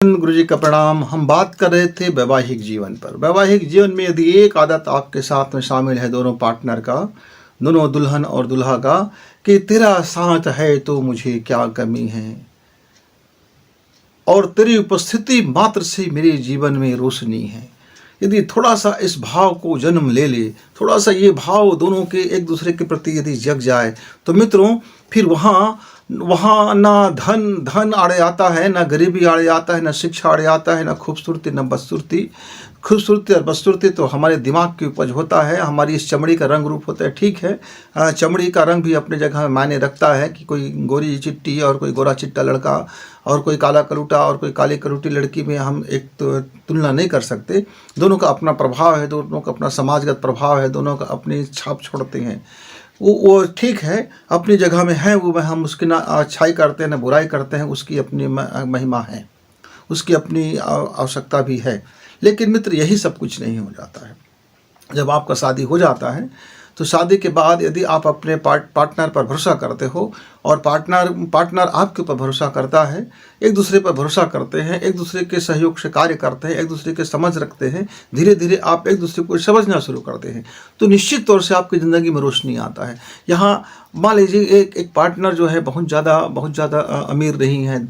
गुरु जी का प्रणाम। हम बात कर रहे थे वैवाहिक जीवन पर। वैवाहिक जीवन में यदि एक आदत आपके साथ में शामिल है, दोनों पार्टनर का, दोनों दुल्हन और दुल्हा का, कि तेरा साथ है तो मुझे क्या कमी है और तेरी उपस्थिति मात्र से मेरे जीवन में रोशनी है। यदि थोड़ा सा इस भाव को जन्म ले ले, थोड़ा सा ये भाव दोनों के एक दूसरे के प्रति यदि जग जाए, तो मित्रों फिर वहाँ ना धन आड़े आता है, ना गरीबी आड़े आता है, ना शिक्षा आड़े आता है, ना खूबसूरती ना बदसूरती। खूबसूरती और बदसूरती तो हमारे दिमाग की उपज होता है, हमारी इस चमड़ी का रंग रूप होता है। ठीक है, चमड़ी का रंग भी अपने जगह मायने रखता है कि कोई गोरी चिट्टी और कोई गोरा चिट्टा लड़का और कोई काला कलूटा और कोई काली कलूटी लड़की में हम एक तो तुलना नहीं कर सकते। दोनों का अपना प्रभाव है, दोनों का अपना समाजगत प्रभाव है, दोनों का अपनी छाप छोड़ते हैं। वो ठीक है, अपनी जगह में है, वो हम उसकी ना अच्छाई करते हैं ना बुराई करते हैं, उसकी अपनी महिमा है, उसकी अपनी आवश्यकता भी है। लेकिन मित्र, यही सब कुछ नहीं हो जाता है। जब आपका शादी हो जाता है तो शादी के बाद यदि आप अपने पार्टनर पर भरोसा करते हो और पार्टनर आपके ऊपर भरोसा करता है, एक दूसरे पर भरोसा करते हैं, एक दूसरे के सहयोग से कार्य करते हैं, एक दूसरे के समझ रखते हैं, धीरे धीरे आप एक दूसरे को समझना शुरू करते हैं, तो निश्चित तौर से आपकी ज़िंदगी में रोशनी आता है। यहाँ मान लीजिए एक पार्टनर जो है बहुत ज़्यादा अमीर नहीं है,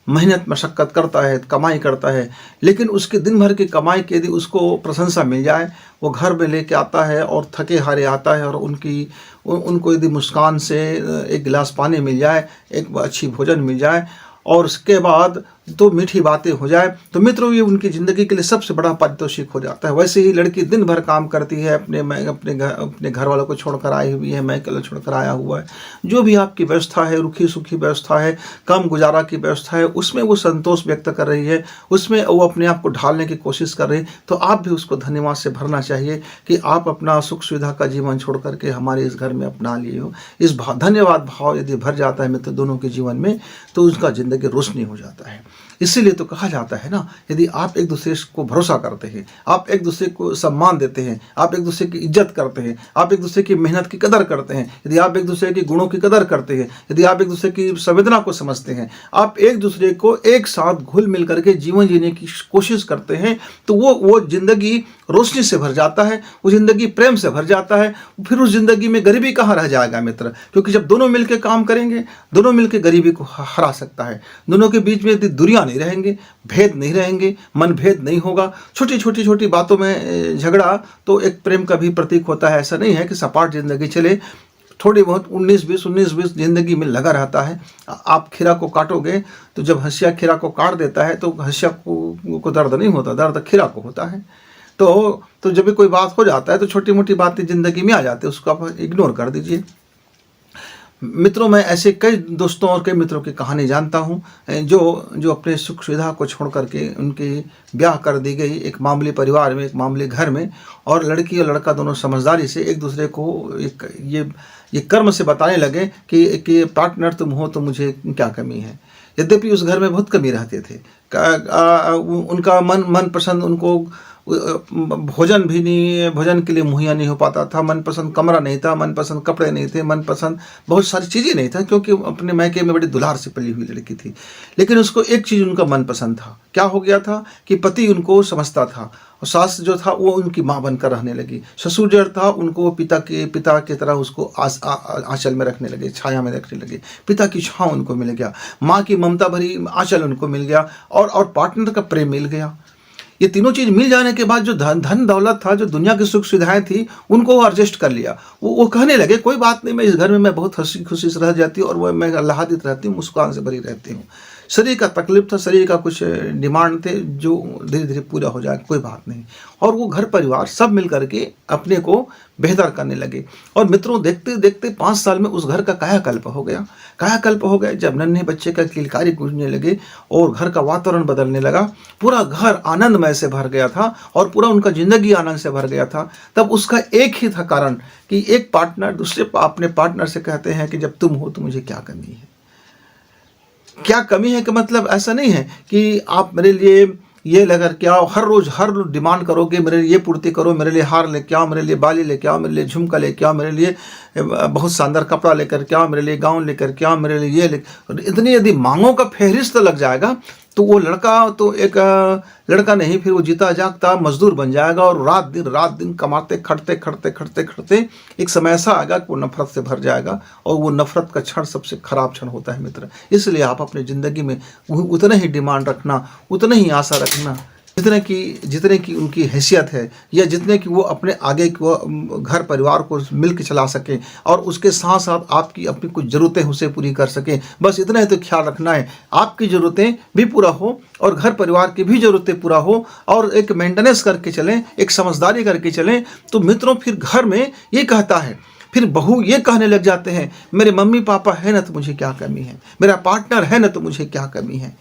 मेहनत मशक्क़त करता है, कमाई करता है, लेकिन उसके दिन भर की कमाई के यदि उसको प्रशंसा मिल जाए, वो घर में लेके आता है और थके हारे आता है और उनको यदि मुस्कान से एक गिलास पानी मिल जाए, एक अच्छी भोजन मिल जाए और उसके बाद तो मीठी बातें हो जाए, तो मित्रों ये उनकी ज़िंदगी के लिए सबसे बड़ा पारितोषिक हो जाता है। वैसे ही लड़की दिन भर काम करती है, अपने घर वालों को छोड़कर आई हुई है, मैं कल छोड़कर आया हुआ है, जो भी आपकी व्यवस्था है, रुखी सुखी व्यवस्था है, कम गुजारा की व्यवस्था है, उसमें वो संतोष व्यक्त कर रही है, उसमें वो अपने आप को ढालने की कोशिश कर रही है, तो आप भी उसको धन्यवाद से भरना चाहिए कि आप अपना सुख सुविधा का जीवन छोड़ करके हमारे इस घर में अपना लिए हो। इस धन्यवाद भाव यदि भर जाता है मित्र दोनों के जीवन में, तो उसका ज़िंदगी रोशनी हो जाता है। इसीलिए तो कहा जाता है ना, यदि आप एक दूसरे को भरोसा करते हैं, आप एक दूसरे को सम्मान देते हैं, आप एक दूसरे की इज्जत करते हैं, आप एक दूसरे की मेहनत की कदर करते हैं, यदि आप एक दूसरे के गुणों की कदर करते हैं, यदि आप एक दूसरे की संवेदना को समझते हैं, आप एक दूसरे को एक साथ घुल मिल करके जीवन जीने की कोशिश करते हैं, तो वो जिंदगी रोशनी से भर जाता है, वो जिंदगी प्रेम से भर जाता है। फिर उस जिंदगी में गरीबी कहाँ रह जाएगा मित्र, क्योंकि जब दोनों मिलकर काम करेंगे, दोनों मिलकर गरीबी को हरा सकता है। दोनों के बीच में यदि दूरियां नहीं रहेंगे, भेद नहीं रहेंगे, मन भेद नहीं होगा, छोटी बातों में झगड़ा तो एक प्रेम का भी प्रतीक होता है। ऐसा नहीं है कि सपाट जिंदगी चले, थोड़ी बहुत 19-20 जिंदगी में लगा रहता है। आप खीरा को काटोगे तो जब हंसिया खीरा को काट देता है तो हंसिया को दर्द नहीं होता, दर्द खीरा को होता है। तो जब भी कोई बात हो जाता है तो छोटी मोटी बातें जिंदगी में आ जाती है, उसको आप इग्नोर कर दीजिए। मित्रों, मैं ऐसे कई दोस्तों और कई मित्रों की कहानी जानता हूँ जो अपने सुख सुविधा को छोड़ करके उनके ब्याह कर दी गई एक मामूली परिवार में, एक मामूली घर में, और लड़की और लड़का दोनों समझदारी से एक दूसरे को ये कर्म से बताने लगे कि पार्टनर तुम हो तो मुझे क्या कमी है। यद्यपि उस घर में बहुत कमी रहते थे, उनका मन पसंद उनको भोजन के लिए मुहैया नहीं हो पाता था, मनपसंद कमरा नहीं था, मनपसंद कपड़े नहीं थे, मनपसंद बहुत सारी चीज़ें नहीं था, क्योंकि अपने मायके में बड़ी दुलार से पली हुई लड़की थी। लेकिन उसको एक चीज़ उनका मनपसंद था। क्या हो गया था कि पति उनको समझता था और सास जो था वो उनकी माँ बनकर रहने लगी। ससुर जो था उनको पिता की तरह उसको आंचल में रखने लगे, छाया में रखने लगे। पिता की छाँव उनको मिल गया, माँ की ममता भरी आंचल उनको मिल गया, और पार्टनर का प्रेम मिल गया। ये तीनों चीज़ मिल जाने के बाद जो धन दौलत था, जो दुनिया की सुख सुविधाएं थी, उनको वो एडजस्ट कर लिया। वो कहने लगे कोई बात नहीं, मैं इस घर में मैं बहुत हंसी खुशी से रह जाती हूँ और वो मैं आह्लादित रहती हूँ, मुस्कान से भरी रहती हूँ। शरीर का तकलीफ था, शरीर का कुछ डिमांड थे जो धीरे धीरे पूरा हो जाए, कोई बात नहीं। और वो घर परिवार सब मिल करके अपने को बेहतर करने लगे। और मित्रों, देखते देखते 5 साल में उस घर का कायाकल्प हो गया। जब नन्हे बच्चे का किलकारी गूंजने लगे और घर का वातावरण बदलने लगा, पूरा घर आनंदमय से भर गया था और पूरा उनका जिंदगी आनंद से भर गया था। तब उसका एक ही था कारण कि एक पार्टनर दूसरे अपने पार्टनर से कहते हैं कि जब तुम हो तो मुझे क्या कमी है। क्या कमी है कि मतलब ऐसा नहीं है कि आप मेरे लिए ये लेकर के आओ, हर रोज डिमांड करोगे, मेरे लिए पूर्ति करो, मेरे लिए हार लेके आओ, मेरे लिए बाली लेके आओ, मेरे लिए झुमका लेके आओ, मेरे लिए बहुत शानदार कपड़ा लेकर के आओ, मेरे लिए गाउन लेकर के आओ, मेरे लिए ये इतनी यदि मांगों का फेहरिस्त लग जाएगा तो वो लड़का तो एक लड़का नहीं, फिर वो जीता जागता मजदूर बन जाएगा और रात दिन कमाते खटते एक समय ऐसा आएगा कि वो नफरत से भर जाएगा, और वो नफरत का क्षण सबसे खराब क्षण होता है मित्र। इसलिए आप अपनी ज़िंदगी में उतना ही डिमांड रखना, उतना ही आशा रखना जितने की उनकी हैसियत है, या जितने की वो अपने आगे को घर परिवार को मिल के चला सकें, और उसके साथ साथ आपकी अपनी कुछ ज़रूरतें उसे पूरी कर सकें। बस इतना ही तो ख्याल रखना है, आपकी ज़रूरतें भी पूरा हो और घर परिवार की भी ज़रूरतें पूरा हो, और एक मेंटेनेंस करके चलें, एक समझदारी करके चलें। तो मित्रों, फिर घर में ये कहता है, फिर बहू ये कहने लग जाते हैं, मेरे मम्मी पापा है ना तो मुझे क्या कमी है, मेरा पार्टनर है ना तो मुझे क्या कमी है।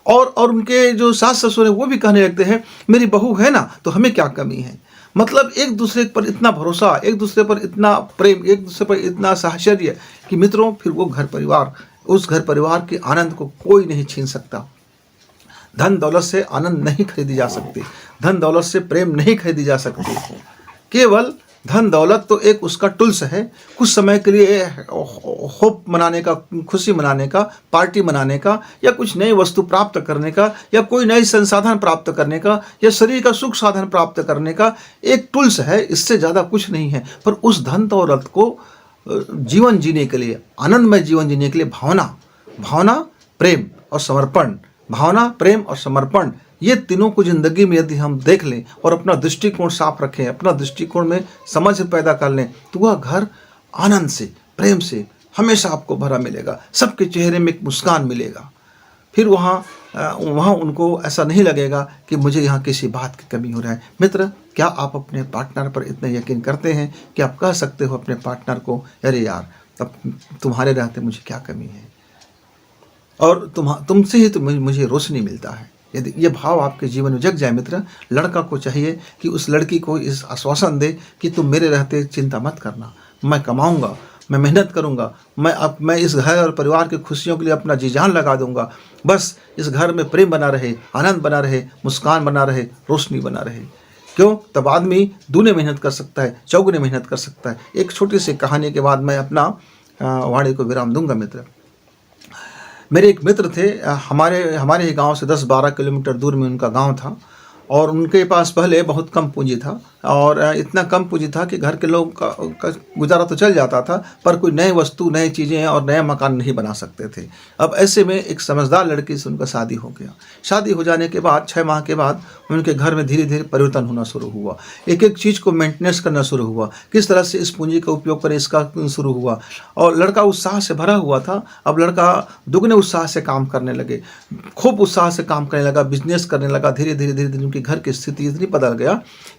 और उनके जो सास ससुर है वो भी कहने लगते हैं, मेरी बहू है ना तो हमें क्या कमी है। मतलब एक दूसरे पर इतना भरोसा, एक दूसरे पर इतना प्रेम, एक दूसरे पर इतना साहचर्य कि मित्रों फिर वो उस घर परिवार के आनंद को कोई नहीं छीन सकता। धन दौलत से आनंद नहीं खरीदी जा सकती, धन दौलत से प्रेम नहीं खरीदी जा सकती। केवल धन दौलत तो एक उसका टूल्स है, कुछ समय के लिए होप मनाने का, खुशी मनाने का, पार्टी मनाने का, या कुछ नई वस्तु प्राप्त करने का, या कोई नई संसाधन प्राप्त करने का, या शरीर का सुख साधन प्राप्त करने का एक टूल्स है, इससे ज़्यादा कुछ नहीं है। पर उस धन दौलत को जीवन जीने के लिए, आनंदमय जीवन जीने के लिए भावना, प्रेम और समर्पण, भावना, प्रेम और समर्पण, ये तीनों को ज़िंदगी में यदि हम देख लें और अपना दृष्टिकोण साफ रखें, अपना दृष्टिकोण में समझ पैदा कर लें, तो वह घर आनंद से, प्रेम से हमेशा आपको भरा मिलेगा, सबके चेहरे में एक मुस्कान मिलेगा। फिर वहाँ उनको ऐसा नहीं लगेगा कि मुझे यहाँ किसी बात की कमी हो रहा है। मित्र, क्या आप अपने पार्टनर पर इतना यकीन करते हैं कि आप कह सकते हो अपने पार्टनर को, अरे यार तब तुम्हारे रहते मुझे क्या कमी है, और तुमसे ही तो मुझे रोशनी मिलता है। यदि ये भाव आपके जीवन में जग जाए मित्र, लड़का को चाहिए कि उस लड़की को इस आश्वासन दे कि तुम मेरे रहते चिंता मत करना, मैं कमाऊंगा, मैं मेहनत करूंगा, मैं इस घर और परिवार की खुशियों के लिए अपना जी जान लगा दूंगा। बस इस घर में प्रेम बना रहे, आनंद बना रहे, मुस्कान बना रहे, रोशनी बना रहे। क्यों? तब आदमी दूने मेहनत कर सकता है, चौगुने मेहनत कर सकता है। एक छोटी सी कहानी के बाद मैं अपना वाणी को विराम दूंगा मित्र। मेरे एक मित्र थे, हमारे ही गांव से 10-12 किलोमीटर दूर में उनका गांव था, और उनके पास पहले बहुत कम पूंजी था, और इतना कम पूंजी था कि घर के लोग का गुजारा तो चल जाता था, पर कोई नए वस्तु, नई चीज़ें और नया मकान नहीं बना सकते थे। अब ऐसे में एक समझदार लड़की से उनका शादी हो गया। शादी हो जाने के बाद 6 माह के बाद उनके घर में धीरे धीरे परिवर्तन होना शुरू हुआ, एक एक चीज़ को मेंटेनेंस करना शुरू हुआ, किस तरह से इस पूंजी का उपयोग करें इसका शुरू हुआ। और लड़का उत्साह से भरा हुआ था। अब लड़का दुगने उत्साह से काम करने लगे, खूब उत्साह से काम करने लगा, बिजनेस करने लगा। धीरे धीरे उनके घर की स्थिति इतनी बदल गया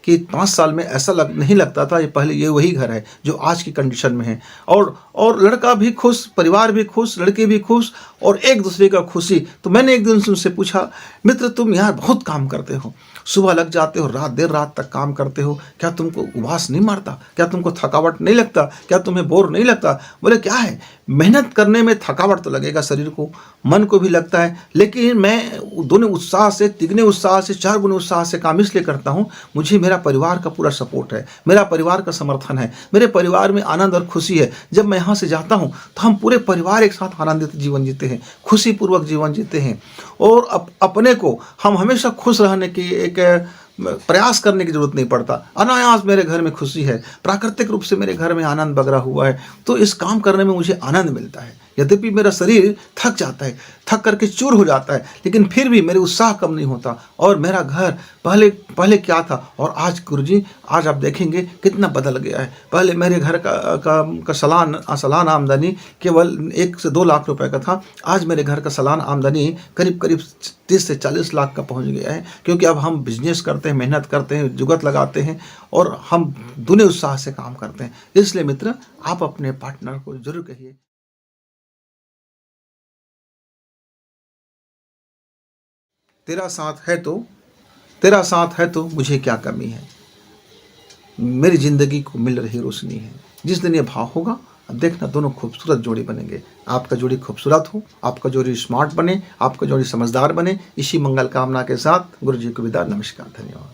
कि 5 साल में ऐसा नहीं लगता था ये पहले ये वही घर है जो आज की कंडीशन में है। और लड़का भी खुश, परिवार भी खुश, लड़के भी खुश, और एक दूसरे का खुशी। तो मैंने एक दिन उनसे पूछा, मित्र तुम यार बहुत काम करते हो, सुबह लग जाते हो, देर रात तक काम करते हो, क्या तुमको उबास नहीं मारता? क्या तुमको थकावट नहीं लगता? क्या तुम्हें बोर नहीं लगता? बोले क्या है, मेहनत करने में थकावट तो लगेगा, शरीर को, मन को भी लगता है, लेकिन मैं दोनों उत्साह से, तिगने उत्साह से, 4 गुने उत्साह से काम इसलिए करता हूँ, मुझे मेरा परिवार का पूरा सपोर्ट है, मेरा परिवार का समर्थन है, मेरे परिवार में आनंद और खुशी है। जब मैं यहाँ से जाता हूँ तो हम पूरे परिवार एक साथ आनंदित जीवन जीते हैं, खुशीपूर्वक जीवन जीते हैं, और अपने को हम हमेशा खुश रहने की एक प्रयास करने की जरूरत नहीं पड़ता। अनायास मेरे घर में खुशी है, प्राकृतिक रूप से मेरे घर में आनंद बगरा हुआ है, तो इस काम करने में मुझे आनंद मिलता है। यद्यपि मेरा शरीर थक जाता है, थक करके चूर हो जाता है, लेकिन फिर भी मेरे उत्साह कम नहीं होता। और मेरा घर पहले क्या था और आज गुरुजी, आज आप देखेंगे कितना बदल गया है। पहले मेरे घर का सालान आमदनी केवल 1 से 2 लाख रुपए का था, आज मेरे घर का सालान आमदनी करीब 30 से 40 लाख का पहुंच गया है, क्योंकि अब हम बिजनेस करते हैं, मेहनत करते हैं, जुगत लगाते हैं, और हम दूने उत्साह से काम करते हैं। इसलिए मित्र, आप अपने पार्टनर को जरूर कहिए, तेरा साथ है तो मुझे क्या कमी है, मेरी जिंदगी को मिल रही रोशनी है। जिस दिन ये भाव होगा, अब देखना दोनों खूबसूरत जोड़ी बनेंगे। आपका जोड़ी खूबसूरत हो, आपका जोड़ी स्मार्ट बने, आपका जोड़ी समझदार बने। इसी मंगल कामना के साथ गुरु जी को विदा। नमस्कार, धन्यवाद।